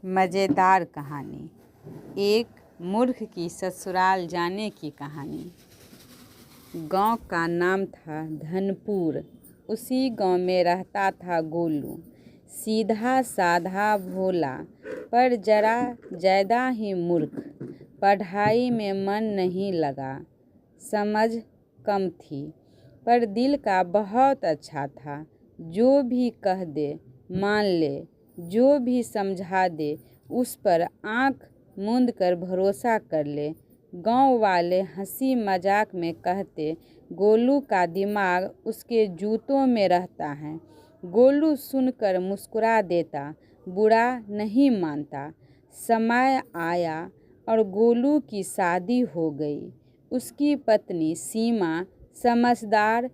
मज़ेदार कहानी। एक मूर्ख की ससुराल जाने की कहानी। गांव का नाम था धनपुर। उसी गांव में रहता था गोलू। सीधा साधा भोला पर जरा ज़्यादा ही मूर्ख। पढ़ाई में मन नहीं लगा, समझ कम थी, पर दिल का बहुत अच्छा था। जो भी कह दे मान ले, जो भी समझा दे उस पर आँख मूंद कर भरोसा कर ले। गांव वाले हंसी मजाक में कहते, गोलू का दिमाग उसके जूतों में रहता है। गोलू सुनकर मुस्कुरा देता, बुरा नहीं मानता। समय आया और गोलू की शादी हो गई। उसकी पत्नी सीमा समझदार,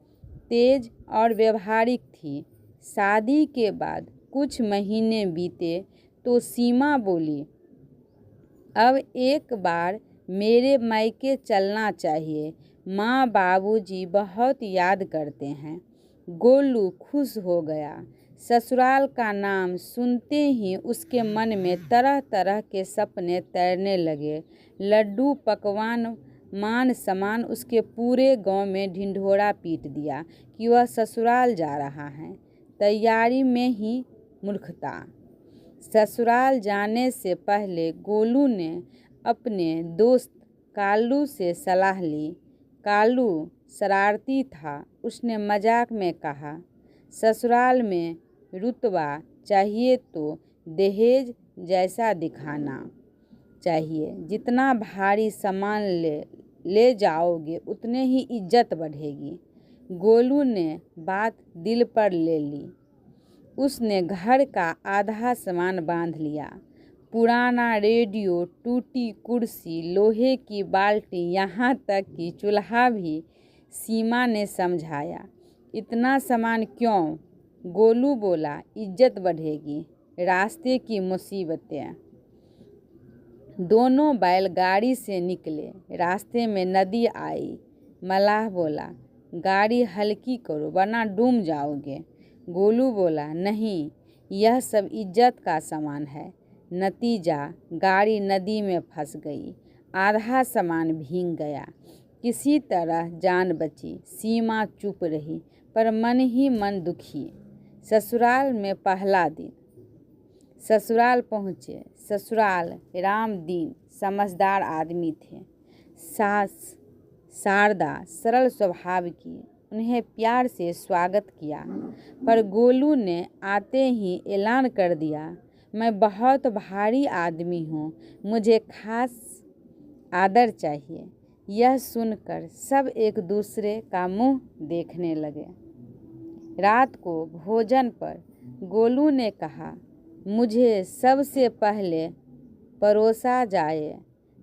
तेज और व्यवहारिक थी। शादी के बाद कुछ महीने बीते तो सीमा बोली, अब एक बार मेरे मायके चलना चाहिए। माँ बाबूजी बहुत याद करते हैं। गोलू खुश हो गया। ससुराल का नाम सुनते ही उसके मन में तरह तरह के सपने तैरने लगे। लड्डू पकवान मान सम्मान, उसके पूरे गांव में ढिंढोरा पीट दिया कि वह ससुराल जा रहा है। तैयारी में ही मूर्खता। ससुराल जाने से पहले गोलू ने अपने दोस्त कालू से सलाह ली। कालू शरारती था। उसने मजाक में कहा, ससुराल में रुतबा चाहिए तो दहेज जैसा दिखाना चाहिए। जितना भारी सामान ले जाओगे उतने ही इज्जत बढ़ेगी। गोलू ने बात दिल पर ले ली। उसने घर का आधा सामान बांध लिया। पुराना रेडियो, टूटी कुर्सी, लोहे की बाल्टी, यहाँ तक कि चूल्हा भी सीमा ने समझाया। इतना सामान क्यों? गोलू बोला, इज्जत बढ़ेगी, रास्ते की मुसीबतें। दोनों बैलगाड़ी से निकले। रास्ते में नदी आई। मलाह बोला, गाड़ी हल्की करो वरना डूब जाओगे। गोलू बोला, नहीं, यह सब इज्जत का सामान है। नतीजा, गाड़ी नदी में फंस गई। आधा सामान भीग गया। किसी तरह जान बची। सीमा चुप रही पर मन ही मन दुखी। ससुराल में पहला दिन। ससुराल पहुँचे। ससुराल राम दीन समझदार आदमी थे। सास शारदा सरल स्वभाव की। उन्हें प्यार से स्वागत किया। पर गोलू ने आते ही ऐलान कर दिया, मैं बहुत भारी आदमी हूँ, मुझे खास आदर चाहिए। यह सुनकर सब एक दूसरे का मुंह देखने लगे। रात को भोजन पर गोलू ने कहा, मुझे सबसे पहले परोसा जाए।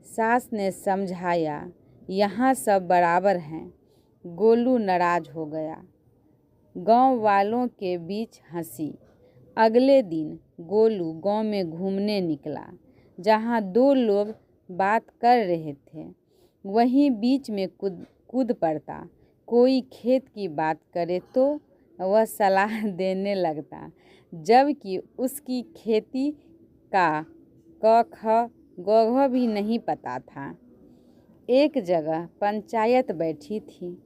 सास ने समझाया, यहाँ सब बराबर हैं। गोलू नाराज हो गया। गांव वालों के बीच हंसी। अगले दिन गोलू गांव में घूमने निकला। जहां दो लोग बात कर रहे थे वहीं बीच में कूद पड़ता। कोई खेत की बात करे तो वह सलाह देने लगता, जबकि उसकी खेती का क ख ग घ भी नहीं पता था। एक जगह पंचायत बैठी थी।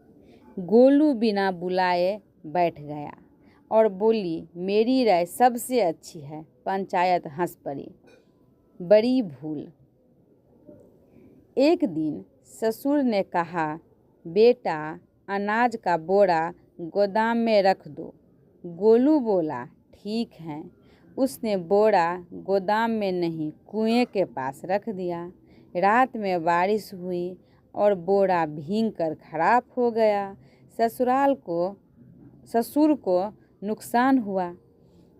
गोलू बिना बुलाए बैठ गया और बोली, मेरी राय सबसे अच्छी है। पंचायत हंस पड़ी। बड़ी भूल। एक दिन ससुर ने कहा, बेटा अनाज का बोरा गोदाम में रख दो। गोलू बोला, ठीक है। उसने बोरा गोदाम में नहीं, कुएं के पास रख दिया। रात में बारिश हुई और बोरा भीग कर खराब हो गया। ससुर को नुकसान हुआ।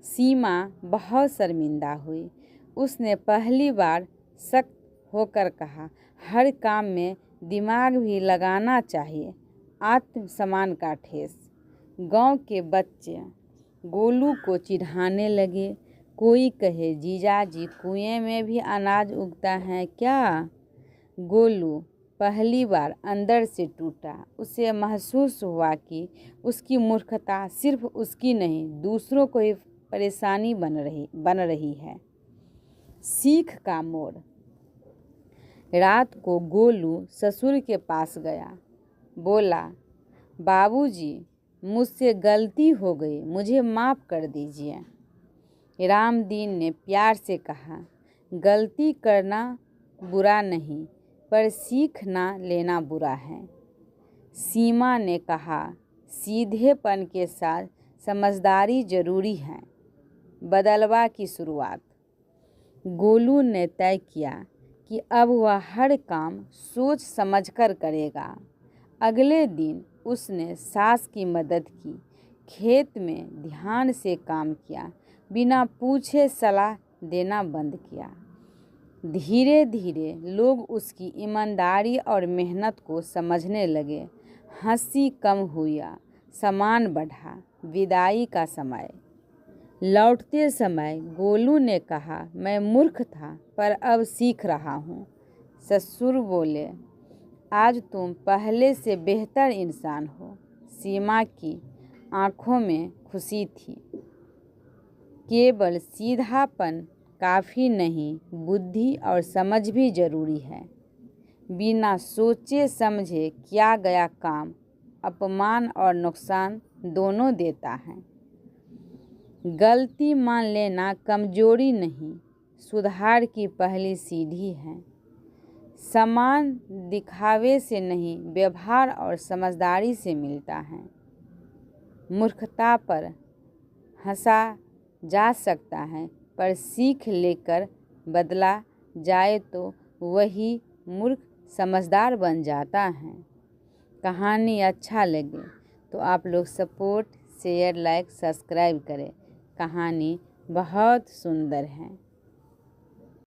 सीमा बहुत शर्मिंदा हुई। उसने पहली बार सख्त होकर कहा, हर काम में दिमाग भी लगाना चाहिए। आत्मसम्मान का ठेस। गांव के बच्चे गोलू को चिढ़ाने लगे। कोई कहे, जीजाजी कुएं में भी अनाज उगता है क्या? गोलू पहली बार अंदर से टूटा। उसे महसूस हुआ कि उसकी मूर्खता सिर्फ उसकी नहीं, दूसरों को ही परेशानी बन रही है। सीख का मोड़। रात को गोलू ससुर के पास गया। बोला, बाबूजी, मुझसे गलती हो गई, मुझे माफ़ कर दीजिए। रामदीन ने प्यार से कहा, गलती करना बुरा नहीं, पर सीखना लेना बुरा है। सीमा ने कहा, सीधेपन के साथ समझदारी जरूरी है। बदलवा की शुरुआत। गोलू ने तय किया कि अब वह हर काम सोच समझकर करेगा। अगले दिन उसने सास की मदद की, खेत में ध्यान से काम किया, बिना पूछे सलाह देना बंद किया। धीरे धीरे लोग उसकी ईमानदारी और मेहनत को समझने लगे। हंसी कम हुई, सम्मान बढ़ा। विदाई का समय। लौटते समय गोलू ने कहा, मैं मूर्ख था, पर अब सीख रहा हूँ। ससुर बोले, आज तुम पहले से बेहतर इंसान हो। सीमा की आंखों में खुशी थी। केवल सीधापन काफ़ी नहीं, बुद्धि और समझ भी जरूरी है। बिना सोचे समझे किया गया काम अपमान और नुकसान दोनों देता है। गलती मान लेना कमजोरी नहीं, सुधार की पहली सीढ़ी है। सम्मान दिखावे से नहीं, व्यवहार और समझदारी से मिलता है। मूर्खता पर हंसा जा सकता है, पर सीख लेकर बदला जाए तो वही मूर्ख समझदार बन जाता है। कहानी अच्छा लगे तो आप लोग सपोर्ट, शेयर, लाइक, सब्सक्राइब करें। कहानी बहुत सुंदर है।